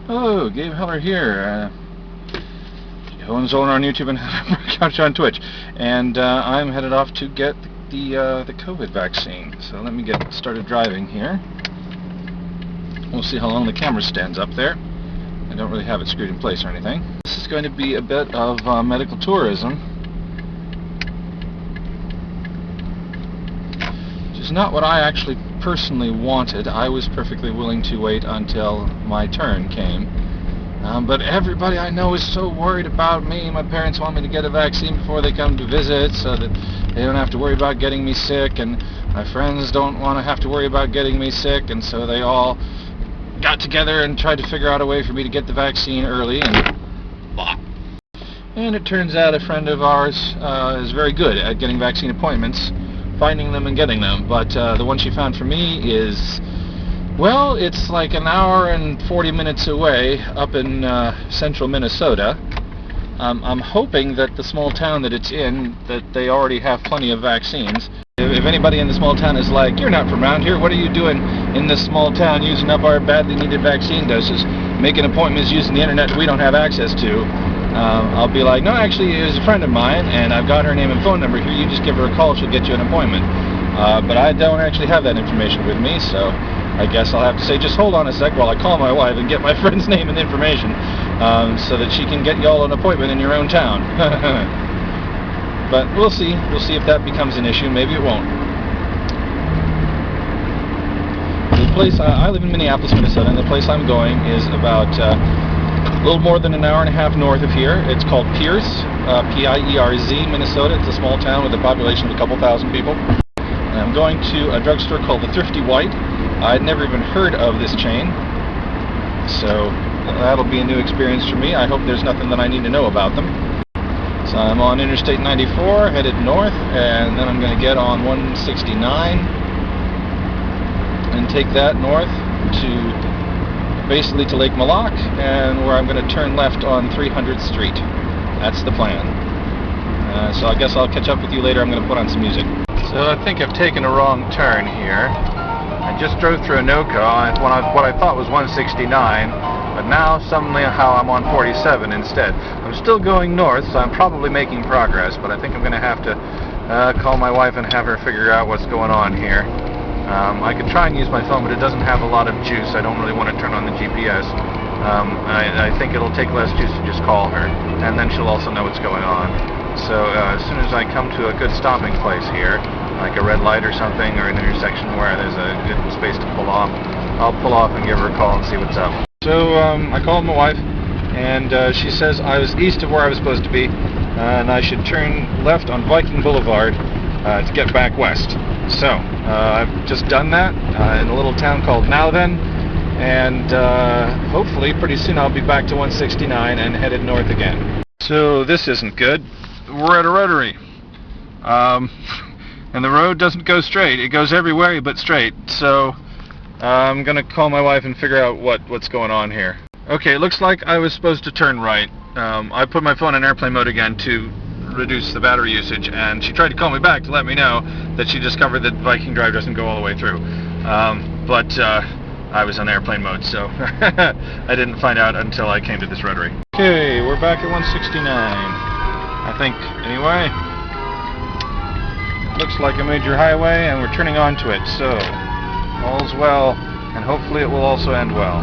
Hello, Gabe Heller here. Owen's owner on YouTube and Couch on Twitch, and I'm headed off to get the COVID vaccine. So let me get started driving here. We'll see how long the camera stands up there. I don't really have it screwed in place or anything. This is going to be a bit of medical tourism, which is not what I actually personally wanted. I was perfectly willing to wait until my turn came. But everybody I know is so worried about me. My parents want me to get a vaccine before they come to visit so that they don't have to worry about getting me sick, and my friends don't want to have to worry about getting me sick, and so they all got together and tried to figure out a way for me to get the vaccine early, and blah. And it turns out a friend of ours is very good at getting vaccine appointments, finding them and getting them, but the one she found for me is, well, it's like an hour and 40 minutes away up in central Minnesota. I'm hoping that the small town that it's in, that they already have plenty of vaccines. If anybody in the small town is like, you're not from around here, what are you doing in this small town using up our badly needed vaccine doses, making appointments using the internet we don't have access to, I'll be like, no, actually, it was a friend of mine, and I've got her name and phone number here. You just give her a call, she'll get you an appointment. But I don't actually have that information with me, so I guess I'll have to say, just hold on a sec while I call my wife and get my friend's name and information, so that she can get y'all an appointment in your own town. But we'll see. We'll see if that becomes an issue. Maybe it won't. The place, I live in Minneapolis, Minnesota, and the place I'm going is about a little more than an hour and a half north of here. It's called Pierz, P-I-E-R-Z, Minnesota. It's a small town with a population of a couple thousand people. And I'm going to a drugstore called the Thrifty White. I'd never even heard of this chain, so that'll be a new experience for me. I hope there's nothing that I need to know about them. So I'm on Interstate 94, headed north, and then I'm going to get on 169 and take that north to basically to Lake Milaca, and where I'm going to turn left on 300th Street. That's the plan. So I guess I'll catch up with you later. I'm going to put on some music. So I think I've taken a wrong turn here. I just drove through a no-co on what I thought was 169, but now somehow I'm on 47 instead. I'm still going north, so I'm probably making progress, but I think I'm going to have to call my wife and have her figure out what's going on here. I could try and use my phone, but it doesn't have a lot of juice. I don't really want to turn on the GPS. I think it'll take less juice to just call her, and then she'll also know what's going on. So as soon as I come to a good stopping place here, like a red light or something, or an intersection where there's a good space to pull off, I'll pull off and give her a call and see what's up. So I called my wife, and she says I was east of where I was supposed to be, and I should turn left on Viking Boulevard to get back west. So I've just done that in a little town called Now Then, and hopefully pretty soon I'll be back to 169 and headed north again. So this isn't good. We're at a rotary. And the road doesn't go straight. It goes everywhere but straight. So I'm gonna call my wife and figure out what's going on here. Okay, it looks like I was supposed to turn right. I put my phone in airplane mode again to reduce the battery usage, and she tried to call me back to let me know that she discovered that Viking Drive doesn't go all the way through. But I was on airplane mode, so I didn't find out until I came to this rotary. Okay, we're back at 169. I think, anyway. Looks like a major highway, and we're turning onto it, so all's well, and hopefully it will also end well.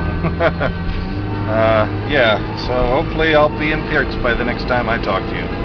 Yeah, so hopefully I'll be in Pierz by the next time I talk to you.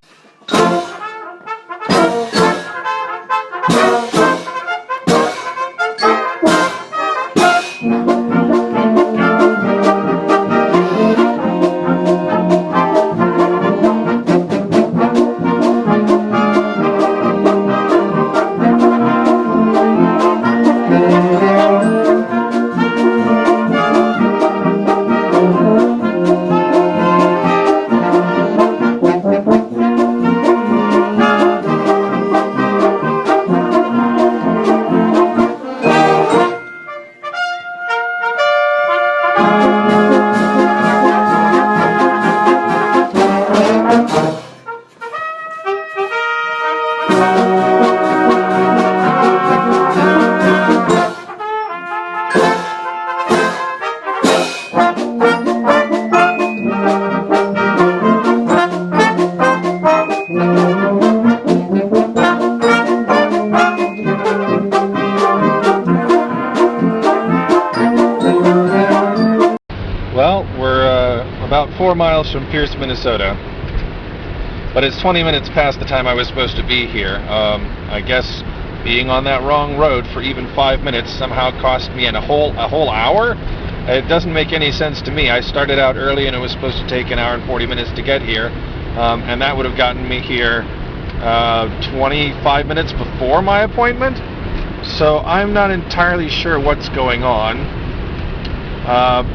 Well, we're about 4 miles from Pierz, Minnesota, but it's 20 minutes past the time I was supposed to be here. I guess being on that wrong road for even 5 minutes somehow cost me a whole hour. It doesn't make any sense to me. I started out early and it was supposed to take an hour and 40 minutes to get here, and that would have gotten me here 25 minutes before my appointment. So I'm not entirely sure what's going on,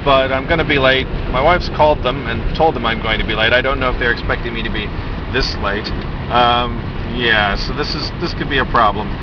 but I'm going to be late. My wife's called them and told them I'm going to be late. I don't know if they're expecting me to be this late. Yeah, so this could be a problem.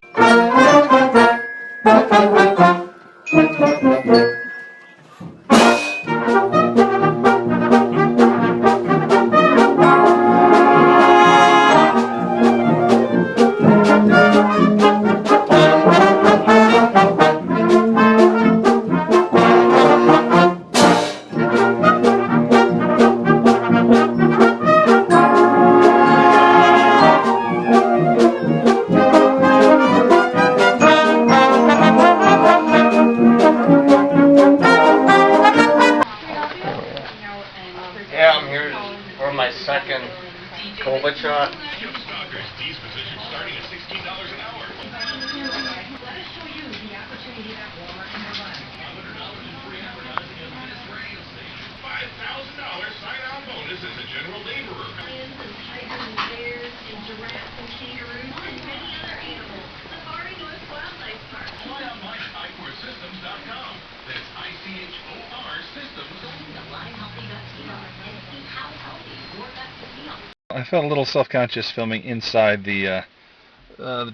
Yeah, I'm here for my second COVID shot. These positions starting at $16 an hour. Let us show you the opportunity that Walmart can provide. $100 in free advertising and this radio station. $5,000 sign-on bonus as a general laborer. Lions and tigers and bears and giraffes and kangaroos and many other animals. Safari North Wildlife Park. Fly online at ichorsystems.com. That's ICHOR Systems. I felt a little self-conscious filming inside the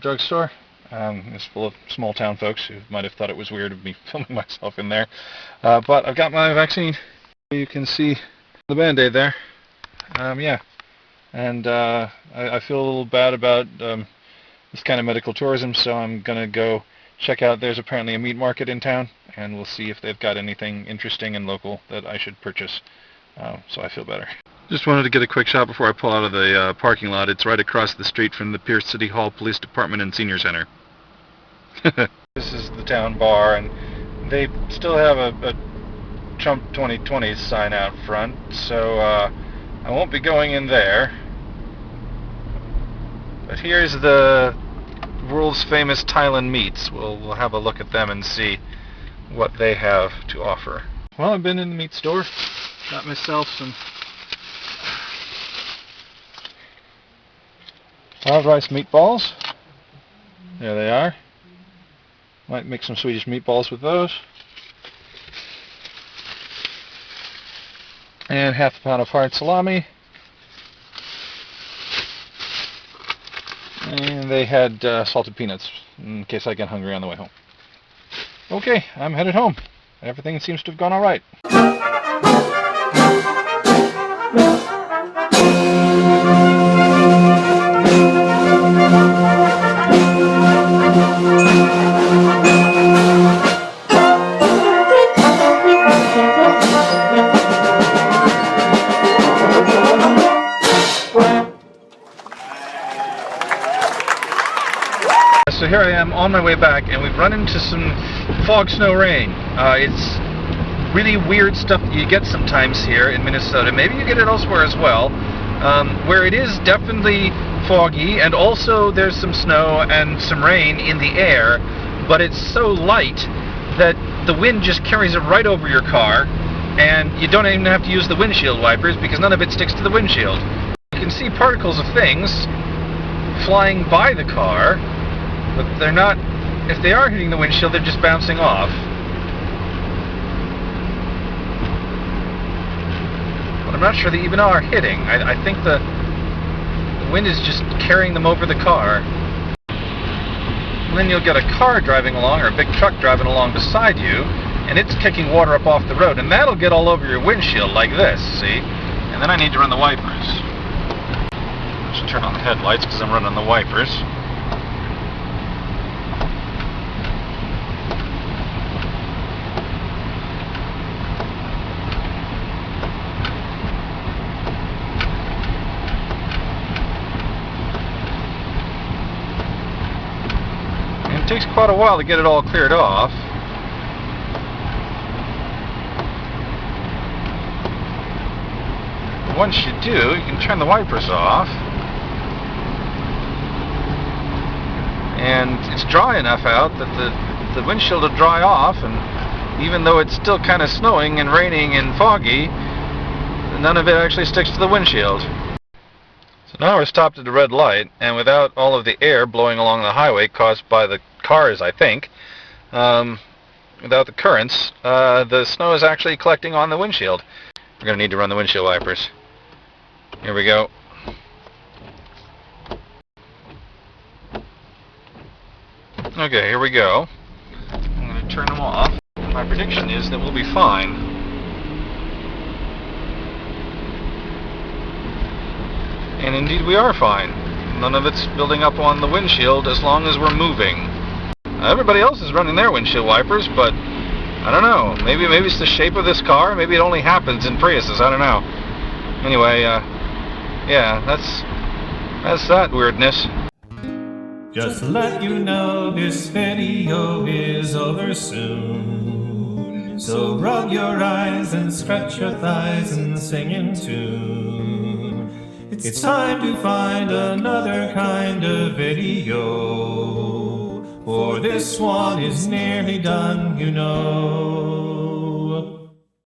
drugstore. It's full of small-town folks who might have thought it was weird of me filming myself in there. But I've got my vaccine. You can see the Band-Aid there. Yeah. And I feel a little bad about this kind of medical tourism, so I'm going to go check out. There's apparently a meat market in town, and we'll see if they've got anything interesting and local that I should purchase. So I feel better. Just wanted to get a quick shot before I pull out of the parking lot. It's right across the street from the Pierz City Hall Police Department and Senior Center. This is the town bar, and they still have a Trump 2020 sign out front, so I won't be going in there. But here's the world's famous Thailand meats. We'll have a look at them and see what they have to offer. Well, I've been in the meat store, got myself some fried rice meatballs. There they are. Might make some Swedish meatballs with those. And half a pound of hard salami. And they had salted peanuts in case I get hungry on the way home. Okay, I'm headed home. Everything seems to have gone all right. So here I am on my way back, and we've run into some fog, snow, rain. It's really weird stuff that you get sometimes here in Minnesota. Maybe you get it elsewhere as well, where it is definitely foggy, and also there's some snow and some rain in the air, but it's so light that the wind just carries it right over your car, and you don't even have to use the windshield wipers because none of it sticks to the windshield. You can see particles of things flying by the car, but they're not, if they are hitting the windshield, they're just bouncing off. But I'm not sure they even are hitting. I think the wind is just carrying them over the car. And then you'll get a car driving along, or a big truck driving along beside you, and it's kicking water up off the road, and that'll get all over your windshield like this, see? And then I need to run the wipers. I should turn on the headlights because I'm running the wipers. It takes quite a while to get it all cleared off. once you do, you can turn the wipers off. And it's dry enough out that the windshield will dry off, and even though it's still kind of snowing and raining and foggy, none of it actually sticks to the windshield. So now we're stopped at a red light, and without all of the air blowing along the highway caused by the cars, I think, without the currents, the snow is actually collecting on the windshield. We're going to need to run the windshield wipers. Here we go. Okay, here we go. I'm going to turn them off. My prediction is that we'll be fine. And indeed we are fine. None of it's building up on the windshield as long as we're moving. Everybody else is running their windshield wipers, but I don't know. Maybe it's the shape of this car. Maybe it only happens in Priuses. I don't know. Anyway, yeah, that's that weirdness. Just to let you know, this video is over soon. So rub your eyes and scratch your thighs and sing in tune. It's time to find another kind of video, for this one is nearly done, you know.